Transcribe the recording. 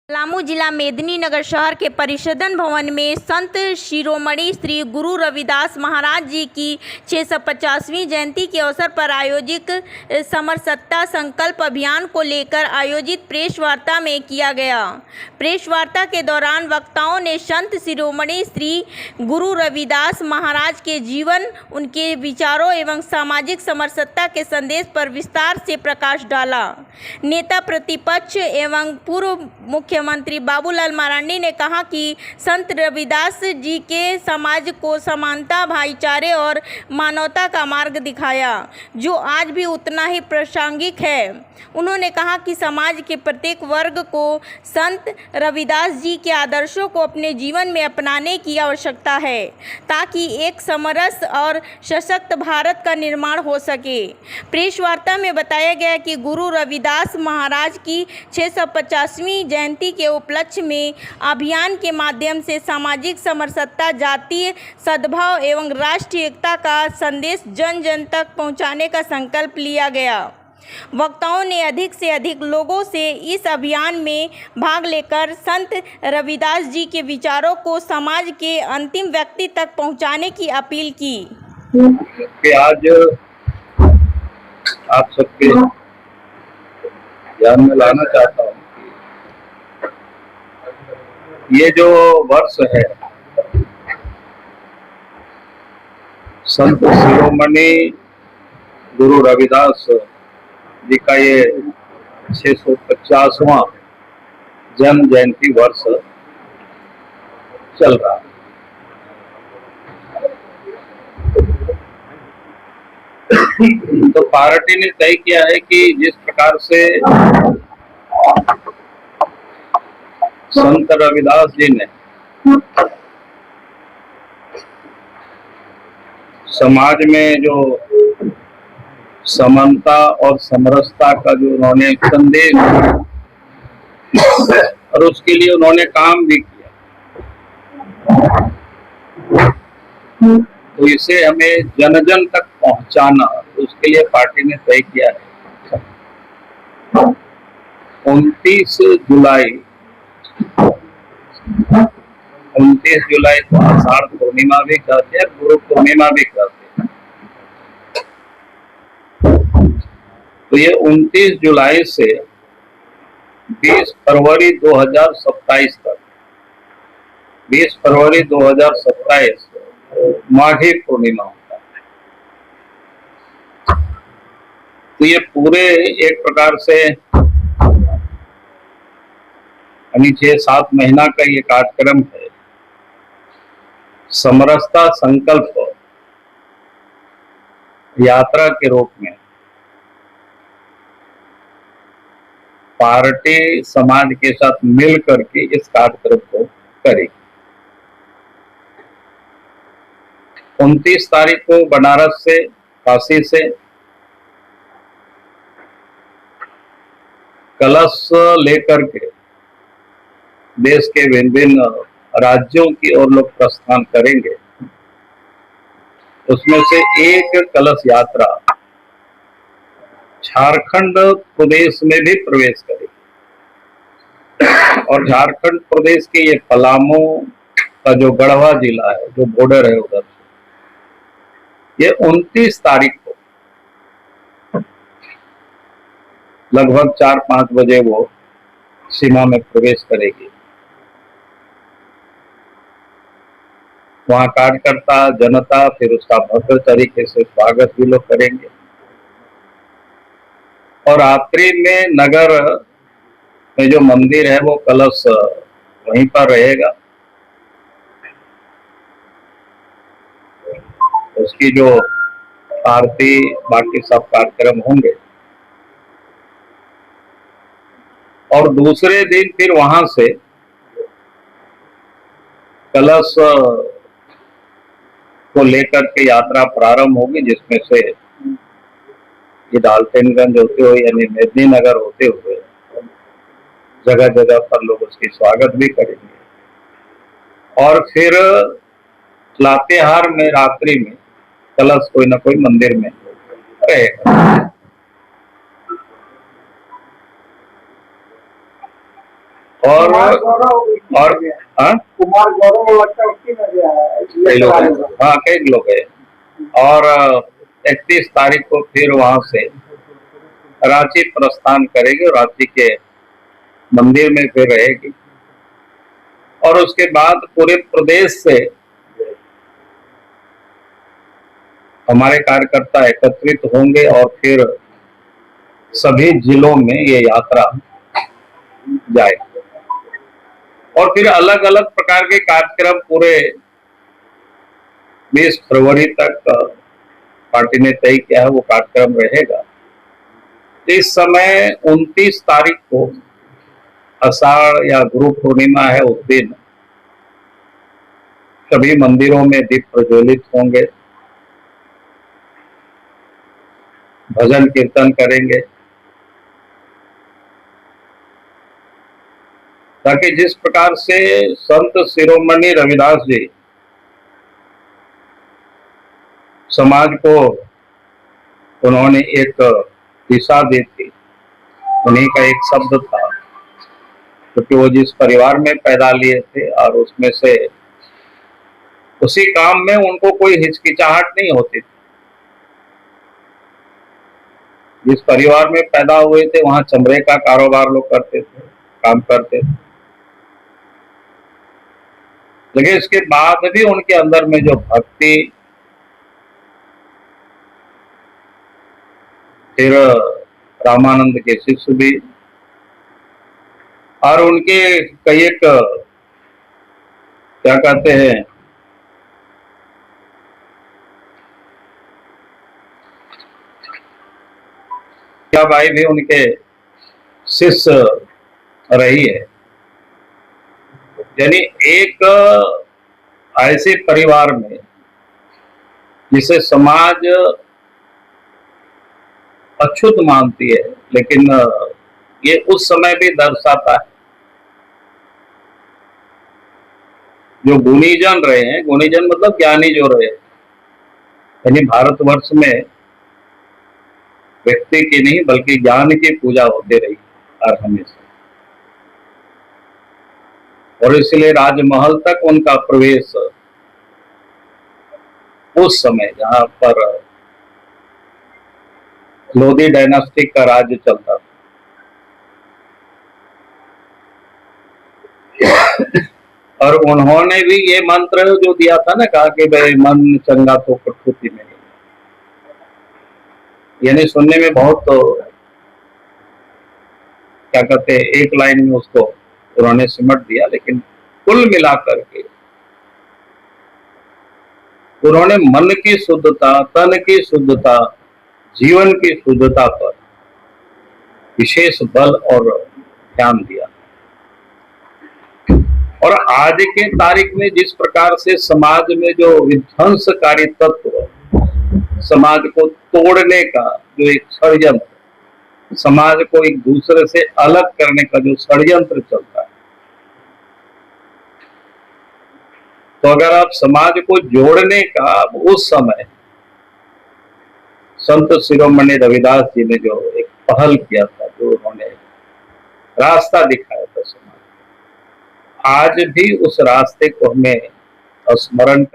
पलामू जिला मेदिनीनगर शहर के परिषदन भवन में संत शिरोमणि श्री गुरु रविदास महाराज जी की 650वीं जयंती के अवसर पर आयोजित समरसत्ता संकल्प अभियान को लेकर आयोजित प्रेस वार्ता में किया गया। प्रेस वार्ता के दौरान वक्ताओं ने संत शिरोमणि श्री गुरु रविदास महाराज के जीवन, उनके विचारों एवं सामाजिक समरसत्ता के संदेश पर विस्तार से प्रकाश डाला। नेता प्रतिपक्ष एवं पूर्व मुख्यमंत्री बाबूलाल मरांडी ने कहा कि संत रविदास जी के समाज को समानता, भाईचारे और मानवता का मार्ग दिखाया, जो आज भी उतना ही प्रासंगिक है। उन्होंने कहा कि समाज के प्रत्येक वर्ग को संत रविदास जी के आदर्शों को अपने जीवन में अपनाने की आवश्यकता है, ताकि एक समरस और सशक्त भारत का निर्माण हो सके। प्रेस वार्ता में बताया गया कि गुरु रविदास महाराज की 650वीं जयंती के उपलक्ष्य में अभियान के माध्यम से सामाजिक समरसत्ता, जातीय सद्भाव एवं राष्ट्रीय एकता का संदेश जन जन तक पहुंचाने का संकल्प लिया गया। वक्ताओं ने अधिक से अधिक लोगों से इस अभियान में भाग लेकर संत रविदास जी के विचारों को समाज के अंतिम व्यक्ति तक पहुंचाने की अपील की। आज आप सबके ध्यान में लाना चाहता हूँ कि ये जो वर्ष है संत शिरोमणि गुरु रविदास जी का ये 650वां जन्म जयंती वर्ष चल रहा है। तो पार्टी ने तय किया है कि जिस प्रकार से संत रविदास जी ने समाज में जो समानता और समरसता का जो उन्होंने संदेश और उसके लिए उन्होंने काम भी किया, तो इसे हमें जन जन तक पहुंचाना, उसके लिए पार्टी ने तय किया है 29 जुलाई को आषाढ़ पूर्णिमा भी कहते हैं, गुरु पूर्णिमा भी कहते हैं। तो ये 29 जुलाई से 20 फरवरी 2027 तक, 20 फरवरी 2027 माघी पूर्णिमा होता है। तो ये पूरे एक प्रकार से 6-7 महीना का ये कार्यक्रम है। समरसता संकल्प यात्रा के रूप में पार्टी समाज के साथ मिल करके इस कार्यक्रम को करेगी। 29 तारीख को बनारस से, काशी से कलश लेकर के देश के भिन्न भिन्न राज्यों की ओर लोग प्रस्थान करेंगे। उसमें से एक कलश यात्रा झारखंड प्रदेश में भी प्रवेश करेगी और झारखंड प्रदेश के ये पलामू का जो गढ़वा जिला है, जो बॉर्डर है उधर, ये 29 तारीख को लगभग 4-5 बजे वो सीमा में प्रवेश करेगी। वहां कार्यकर्ता, जनता फिर उसका भव्य तरीके से स्वागत भी लोग करेंगे और रात्रि में नगर में जो मंदिर है वो कलश वहीं पर रहेगा। उसकी जो आरती, बाकी सब कार्यक्रम होंगे और दूसरे दिन फिर वहां से कलश को लेकर के यात्रा प्रारंभ होगी, जिसमें से ये डाल्टनगंज होते हुए यानी मेदिनीनगर होते हुए जगह जगह पर लोग उसकी स्वागत भी करेंगे और फिर लातेहार में रात्रि में कलश कोई ना कोई मंदिर में रहेगा। और हाँ कुमार गौरव लगता है उसकी नजर है कई लोग हैं, हाँ कई लोग हैं। और 31 तारीख को फिर वहां से रांची प्रस्थान करेगी और रांची के मंदिर में फिर रहेगी और उसके बाद पूरे प्रदेश से हमारे कार्यकर्ता एकत्रित होंगे और फिर सभी जिलों में ये यात्रा जाएगी और फिर अलग अलग प्रकार के कार्यक्रम पूरे 20 फरवरी तक पार्टी ने तय किया है, वो कार्यक्रम रहेगा। इस समय 29 तारीख को आषाढ़ या गुरु पूर्णिमा है, उस दिन सभी मंदिरों में दीप प्रज्वलित होंगे, भजन कीर्तन करेंगे ताकि जिस प्रकार से संत शिरोमणि रविदास जी समाज को उन्होंने एक दिशा दी थी, उन्हीं का एक शब्द था, क्योंकि वो जिस परिवार में पैदा लिए थे और उसमें से उसी काम में उनको कोई हिचकिचाहट नहीं होती थी। जिस परिवार में पैदा हुए थे वहां चमड़े का कारोबार लोग करते थे, काम करते थे, लेकिन इसके बाद भी उनके अंदर में जो भक्ति, फिर रामानंद के शिष्य भी और उनके कई एक क्या कहते हैं क्या भाई भी उनके शिष्य रही है। यानी एक ऐसे परिवार में जिसे समाज अछूत मानती है, लेकिन ये उस समय भी दर्शाता है जो गुणीजन रहे हैं, गुणीजन मतलब ज्ञानी जो रहे, यानी भारतवर्ष में व्यक्ति की नहीं बल्कि ज्ञान की पूजा होती रही और हमेशा, और इसलिए राजमहल तक उनका प्रवेश उस समय जहां पर लोधी डायनास्टी का राज्य चलता था, और उन्होंने भी ये मंत्र जो दिया था ना, कहा कि भाई मन चंगा तो कठपुतली में नहीं, यानी सुनने में बहुत क्या कहते हैं एक लाइन में उसको उन्होंने सिमट दिया, लेकिन कुल मिलाकर के उन्होंने मन की शुद्धता, तन की शुद्धता, जीवन की शुद्धता पर विशेष बल और ध्यान दिया। और आज के तारीख में जिस प्रकार से समाज में जो विध्वंसकारी तत्व, समाज को तोड़ने का जो एक षड्यंत्र, समाज को एक दूसरे से अलग करने का जो षड्यंत्र चलता है, तो अगर आप समाज को जोड़ने का उस समय संत शिरोमणि रविदास जी ने जो एक पहल किया था, जो उन्होंने रास्ता दिखाया था समाज, आज भी उस रास्ते को हमें स्मरण